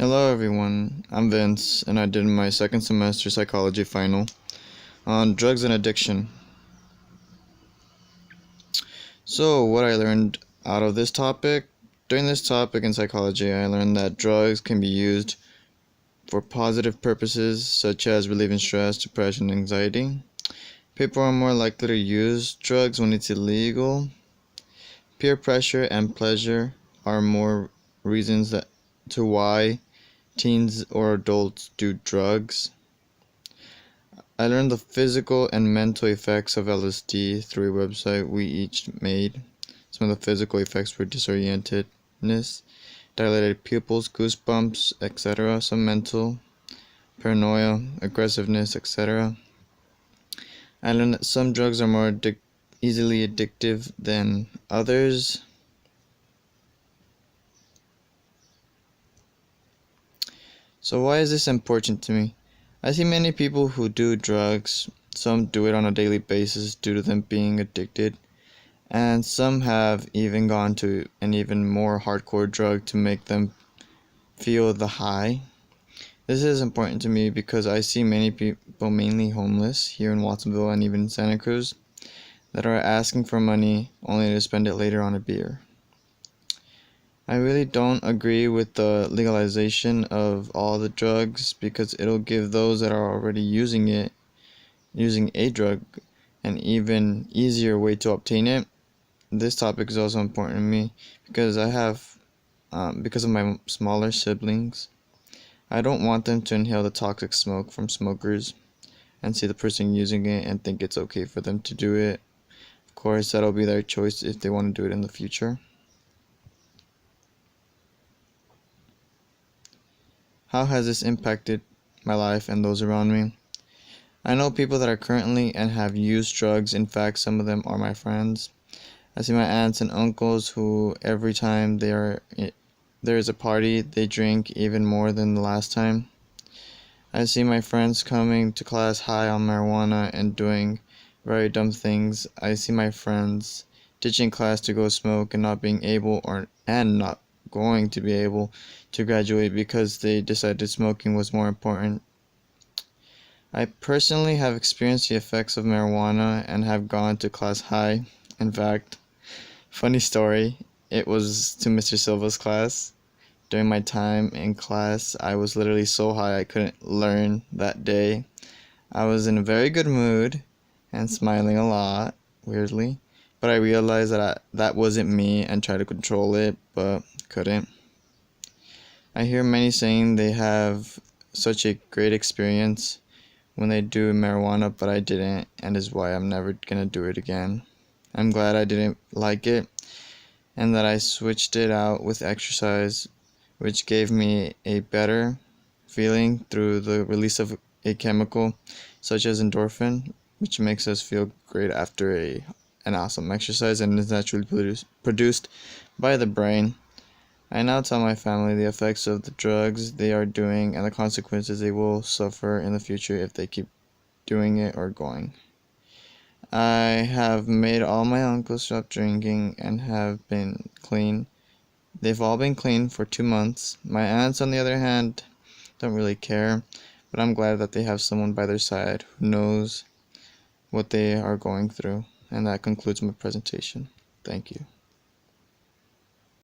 Hello everyone, I'm Vince and I did my second semester psychology final on drugs and addiction. So what I learned out of this topic, during this topic in psychology, I learned that drugs can be used for positive purposes such as relieving stress, depression, and anxiety. People are more likely to use drugs when it's illegal. Peer pressure and pleasure are more reasons to why teens or adults do drugs. I learned the physical and mental effects of LSD through a website we each made. Some of the physical effects were disorientedness, dilated pupils, goosebumps, etc. Some mental, paranoia, aggressiveness, etc. I learned that some drugs are more easily addictive than others. So why is this important to me? I see many people who do drugs. Some do it on a daily basis due to them being addicted, and some have even gone to an even more hardcore drug to make them feel the high. This is important to me because I see many people, mainly homeless, here in Watsonville and even Santa Cruz, that are asking for money only to spend it later on a beer. I really don't agree with the legalization of all the drugs because it'll give those that are already using a drug, an even easier way to obtain it. This topic is also important to me because because of my smaller siblings, I don't want them to inhale the toxic smoke from smokers and see the person using it and think it's okay for them to do it. Of course, that'll be their choice if they want to do it in the future. How has this impacted my life and those around me? I know people that are currently and have used drugs. In fact, some of them are my friends. I see my aunts and uncles who every time there is a party, they drink even more than the last time. I see my friends coming to class high on marijuana and doing very dumb things. I see my friends ditching class to go smoke and not being able and not going to be able to graduate because they decided smoking was more important. I personally have experienced the effects of marijuana and have gone to class high. In fact, funny story, it was to Mr. Silva's class. During my time in class, I was literally so high I couldn't learn that day. I was in a very good mood and smiling a lot, weirdly, but I realized that that wasn't me and tried to control it, but couldn't. I hear many saying they have such a great experience when they do marijuana, but I didn't, and is why I'm never gonna do it again. I'm glad I didn't like it and that I switched it out with exercise, which gave me a better feeling through the release of a chemical such as endorphin, which makes us feel great after an awesome exercise and is naturally produced by the brain. I now tell my family the effects of the drugs they are doing and the consequences they will suffer in the future if they keep doing it or going. I have made all my uncles stop drinking and have been clean. They've all been clean for 2 months. My aunts, on the other hand, don't really care, but I'm glad that they have someone by their side who knows what they are going through. And that concludes my presentation. Thank you.